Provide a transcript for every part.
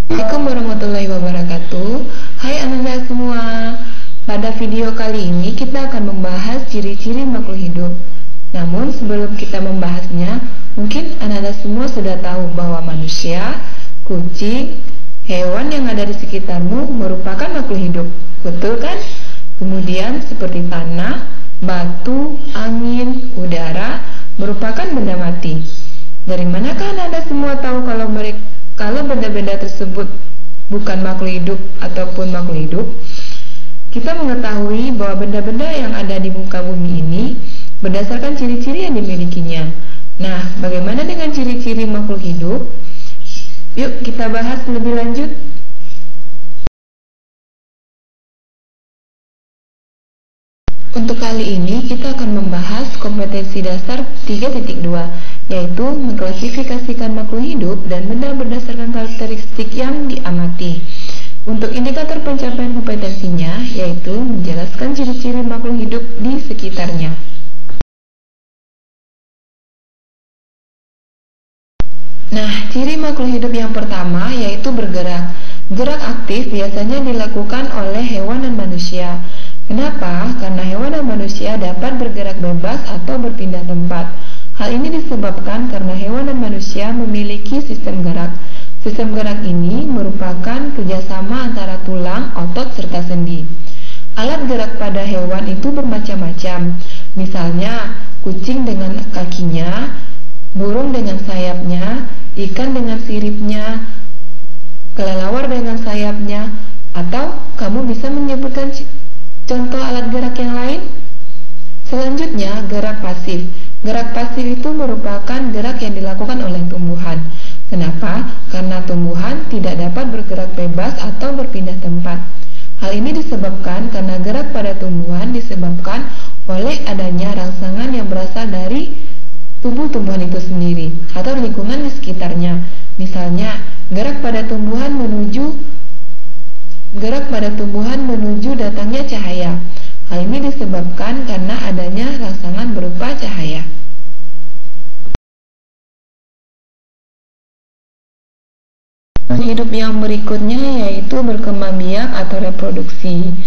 Assalamualaikum warahmatullahi wabarakatuh. Hai anak-anak semua. Pada video kali ini kita akan membahas ciri-ciri makhluk hidup. Namun sebelum kita membahasnya, mungkin anak-anak semua sudah tahu bahwa manusia, kucing, hewan yang ada di sekitarmu merupakan makhluk hidup. Betul kan? Kemudian seperti tanah, batu, angin, udara merupakan benda mati. Dari manakah anak-anak semua tahu kalau benda-benda tersebut bukan makhluk hidup ataupun makhluk hidup? Kita mengetahui bahwa benda-benda yang ada di muka bumi ini berdasarkan ciri-ciri yang dimilikinya. Nah, bagaimana dengan ciri-ciri makhluk hidup? Yuk kita bahas lebih lanjut. Untuk kali ini kita akan membahas kompetensi dasar 3.2, yaitu mengklasifikasikan makhluk hidup dan benda berdasarkan karakteristik yang diamati. Untuk indikator pencapaian kompetensinya, yaitu menjelaskan ciri-ciri makhluk hidup di sekitarnya. Nah, ciri makhluk hidup yang pertama yaitu bergerak. Gerak aktif biasanya dilakukan oleh hewan dan manusia. Kenapa? Karena hewan dan manusia dapat bergerak bebas atau berpindah tempat. Hal ini disebabkan karena hewan dan manusia memiliki sistem gerak. Sistem gerak ini merupakan kerjasama antara tulang, otot, serta sendi. Alat gerak pada hewan itu bermacam-macam. Misalnya, kucing dengan kakinya, burung dengan sayapnya, ikan dengan siripnya, kelelawar dengan sayapnya, atau kamu bisa menyebutkan contoh alat gerak yang lain? Selanjutnya, gerak pasif. Gerak pasif itu merupakan gerak yang dilakukan oleh tumbuhan. Kenapa? Karena tumbuhan tidak dapat bergerak bebas atau berpindah tempat. Hal ini disebabkan karena gerak pada tumbuhan disebabkan oleh adanya rangsangan yang berasal dari tubuh tumbuhan itu sendiri atau lingkungan di sekitarnya. Misalnya, gerak pada tumbuhan menuju datangnya cahaya. Hal ini disebabkan karena adanya rangsangan berupa cahaya. Hidup yang berikutnya yaitu berkembang biak atau reproduksi.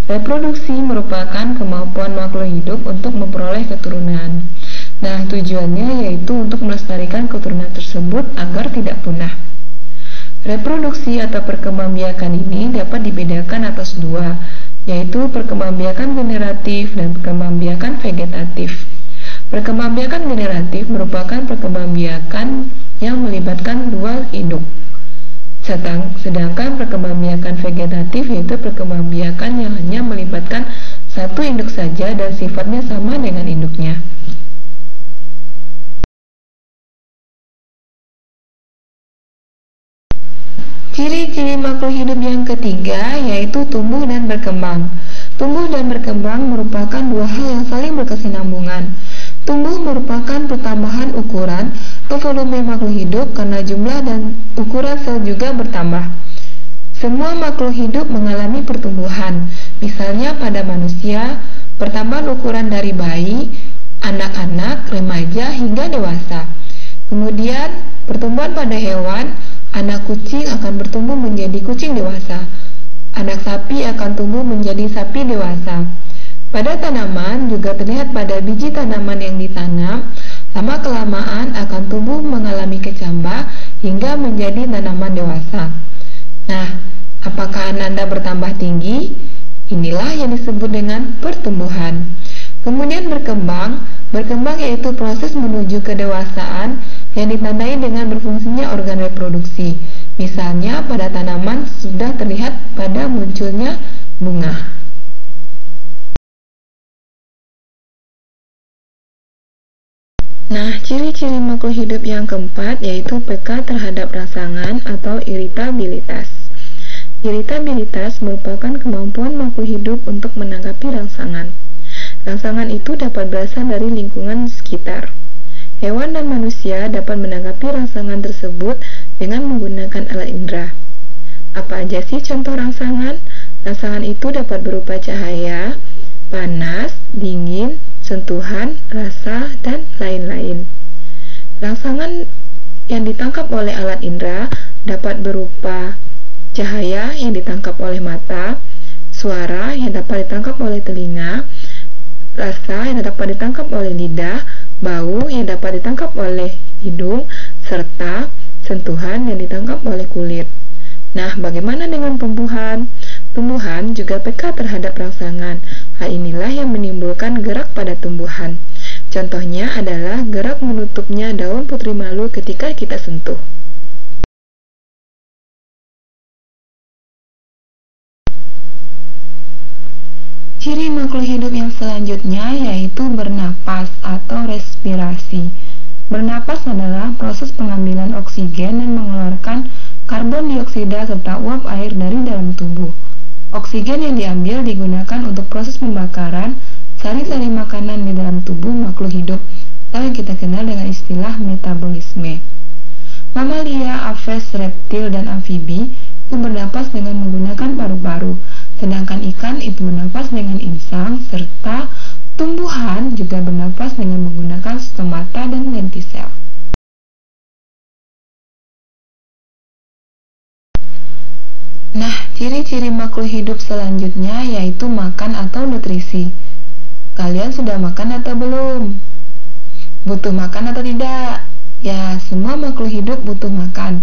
Reproduksi merupakan kemampuan makhluk hidup untuk memperoleh keturunan. Nah, tujuannya yaitu untuk melestarikan keturunan tersebut agar tidak punah. Reproduksi atau perkembangbiakan ini dapat dibedakan atas dua, yaitu perkembangbiakan generatif dan perkembangbiakan vegetatif. Perkembangbiakan generatif merupakan perkembangbiakan yang melibatkan dua induk. Sedangkan perkembangbiakan vegetatif yaitu perkembangbiakan yang hanya melibatkan satu induk saja dan sifatnya sama dengan induknya. Ciri-ciri makhluk hidup yang ketiga yaitu tumbuh dan berkembang. Tumbuh dan berkembang merupakan dua hal yang saling berkesinambungan. Tumbuh merupakan pertambahan ukuran atau volume makhluk hidup karena jumlah dan ukuran sel juga bertambah. Semua makhluk hidup mengalami pertumbuhan. Misalnya pada manusia, pertambahan ukuran dari bayi, anak-anak, remaja hingga dewasa. Kemudian, pertumbuhan pada hewan, anak kucing akan bertumbuh menjadi kucing dewasa. Anak sapi akan tumbuh menjadi sapi dewasa. Pada tanaman juga terlihat pada biji tanaman yang ditanam, lama-kelamaan akan tumbuh mengalami kecambah hingga menjadi tanaman dewasa. Nah, apakah ananda bertambah tinggi? Inilah yang disebut dengan pertumbuhan. Kemudian berkembang yaitu proses menuju kedewasaan yang ditandai dengan berfungsinya organ reproduksi. Misalnya pada tanaman sudah terlihat pada munculnya bunga. Nah, ciri-ciri makhluk hidup yang keempat yaitu peka terhadap rangsangan atau iritabilitas. Iritabilitas merupakan kemampuan makhluk hidup untuk menanggapi rangsangan. Rangsangan itu dapat berasal dari lingkungan sekitar. Hewan dan manusia dapat menanggapi rangsangan tersebut dengan menggunakan alat indera. Apa aja sih contoh rangsangan? Rangsangan itu dapat berupa cahaya, panas, dingin, sentuhan, rasa, dan lain-lain. Rangsangan yang ditangkap oleh alat indera dapat berupa cahaya yang ditangkap oleh mata, suara yang dapat ditangkap oleh telinga, rasa yang dapat ditangkap oleh lidah, bau yang dapat ditangkap oleh hidung, serta sentuhan yang ditangkap oleh kulit. Nah, bagaimana dengan tumbuhan? Tumbuhan juga peka terhadap rangsangan. Hal inilah yang menimbulkan gerak pada tumbuhan. Contohnya adalah gerak menutupnya daun putri malu ketika kita sentuh. Ciri makhluk hidup yang selanjutnya yaitu bernapas atau respirasi. Bernapas adalah proses pengambilan oksigen dan mengeluarkan karbon dioksida serta uap air dari dalam tubuh. Oksigen yang diambil digunakan untuk proses pembakaran sari-sari makanan di dalam tubuh makhluk hidup atau yang kita kenal dengan istilah metabolisme. Mamalia, aves, reptil, dan amfibi itu bernapas dengan menggunakan paru-paru, sedangkan ikan itu bernapas dengan insang, serta tumbuhan juga bernapas dengan menggunakan stomata dan lentisel. Nah, ciri-ciri makhluk hidup selanjutnya yaitu makan atau nutrisi. Kalian sudah makan atau belum? Butuh makan atau tidak? Ya, semua makhluk hidup butuh makan.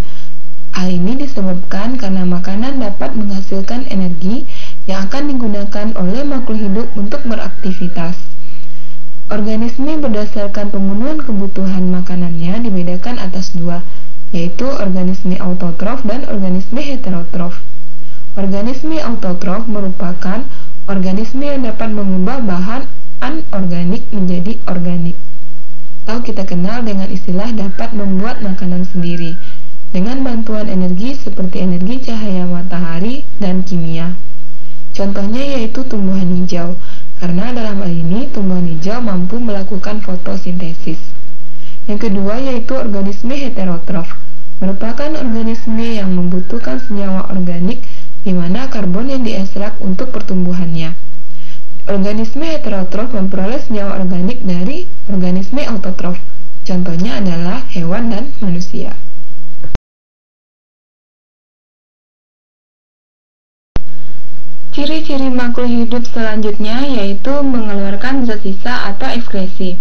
Hal ini disebabkan karena makanan dapat menghasilkan energi yang akan digunakan oleh makhluk hidup untuk beraktivitas. Organisme berdasarkan pemenuhan kebutuhan makanannya dibedakan atas dua, yaitu organisme autotrof dan organisme heterotrof. Organisme autotrof merupakan organisme yang dapat mengubah bahan anorganik menjadi organik, atau kita kenal dengan istilah dapat membuat makanan sendiri dengan bantuan energi seperti energi cahaya matahari dan kimia. Contohnya yaitu tumbuhan hijau, karena dalam hal ini tumbuhan hijau mampu melakukan fotosintesis. Yang kedua yaitu organisme heterotrof, merupakan organisme yang membutuhkan senyawa organik di mana karbon yang diekstrak untuk pertumbuhannya. Organisme heterotrof memperoleh senyawa organik dari organisme autotrof. Contohnya adalah hewan dan manusia. Ciri-ciri makhluk hidup selanjutnya yaitu mengeluarkan zat sisa atau ekskresi.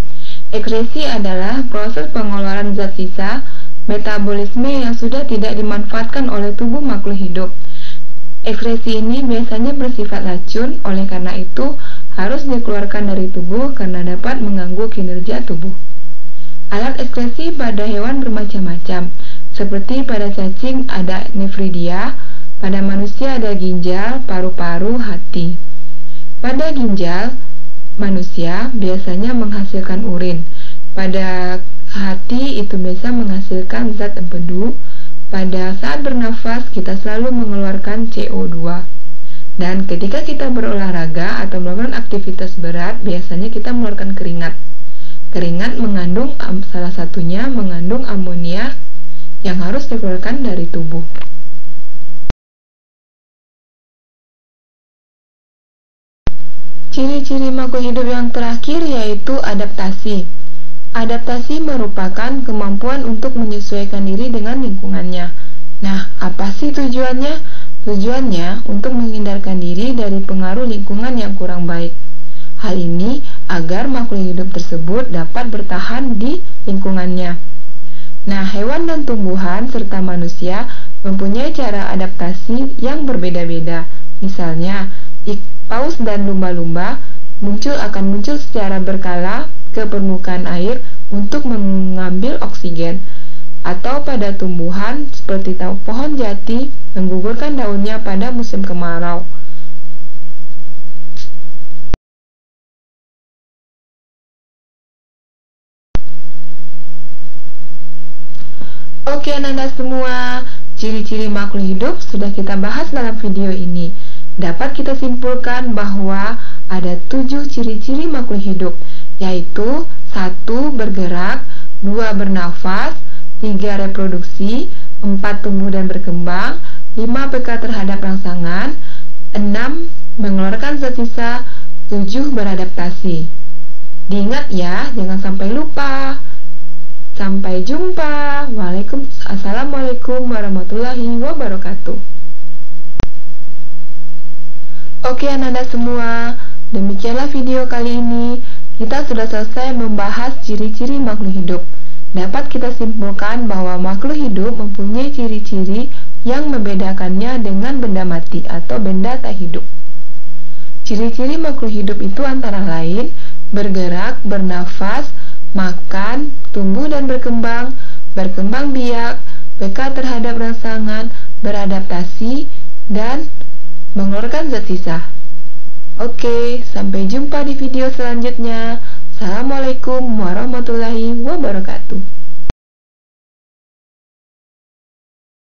Ekskresi adalah proses pengeluaran zat sisa metabolisme yang sudah tidak dimanfaatkan oleh tubuh makhluk hidup. Ekskresi ini biasanya bersifat racun, oleh karena itu harus dikeluarkan dari tubuh karena dapat mengganggu kinerja tubuh. Alat ekskresi pada hewan bermacam-macam, seperti pada cacing ada nefridia, pada manusia ada ginjal, paru-paru, hati. Pada ginjal manusia biasanya menghasilkan urin. Pada hati itu biasa menghasilkan zat empedu. Pada saat bernafas kita selalu mengeluarkan CO2. Dan ketika kita berolahraga atau melakukan aktivitas berat, biasanya kita mengeluarkan keringat. Keringat mengandung salah satunya mengandung amonia yang harus dikeluarkan dari tubuh. Ciri-ciri makhluk hidup yang terakhir yaitu adaptasi. Adaptasi merupakan kemampuan untuk menyesuaikan diri dengan lingkungannya. Nah, apa sih tujuannya? Tujuannya untuk menghindarkan diri dari pengaruh lingkungan yang kurang baik. Hal ini agar makhluk hidup tersebut dapat bertahan di lingkungannya. Nah, hewan dan tumbuhan serta manusia mempunyai cara adaptasi yang berbeda-beda. Misalnya, paus dan lumba-lumba akan muncul secara berkala ke permukaan air untuk mengambil oksigen. Atau pada tumbuhan seperti pohon jati menggugurkan daunnya pada musim kemarau. Oke anak-anak semua, ciri-ciri makhluk hidup sudah kita bahas dalam video ini. Dapat kita simpulkan bahwa ada 7 ciri-ciri makhluk hidup, yaitu 1. Bergerak, 2. Bernafas, 3. Reproduksi, 4. Tumbuh dan berkembang, 5. Peka terhadap rangsangan, 6. Mengeluarkan zat sisa, 7. Beradaptasi. Diingat ya, jangan sampai lupa. Sampai jumpa. Assalamualaikum warahmatullahi wabarakatuh. Oke anak-anak semua, demikianlah video kali ini. Kita sudah selesai membahas ciri-ciri makhluk hidup. Dapat kita simpulkan bahwa makhluk hidup mempunyai ciri-ciri yang membedakannya dengan benda mati atau benda tak hidup. Ciri-ciri makhluk hidup itu antara lain bergerak, bernafas, makan, tumbuh dan berkembang biak, peka terhadap rangsangan, beradaptasi, dan mengeluarkan zat sisa. Oke, sampai jumpa di video selanjutnya. Assalamualaikum warahmatullahi wabarakatuh.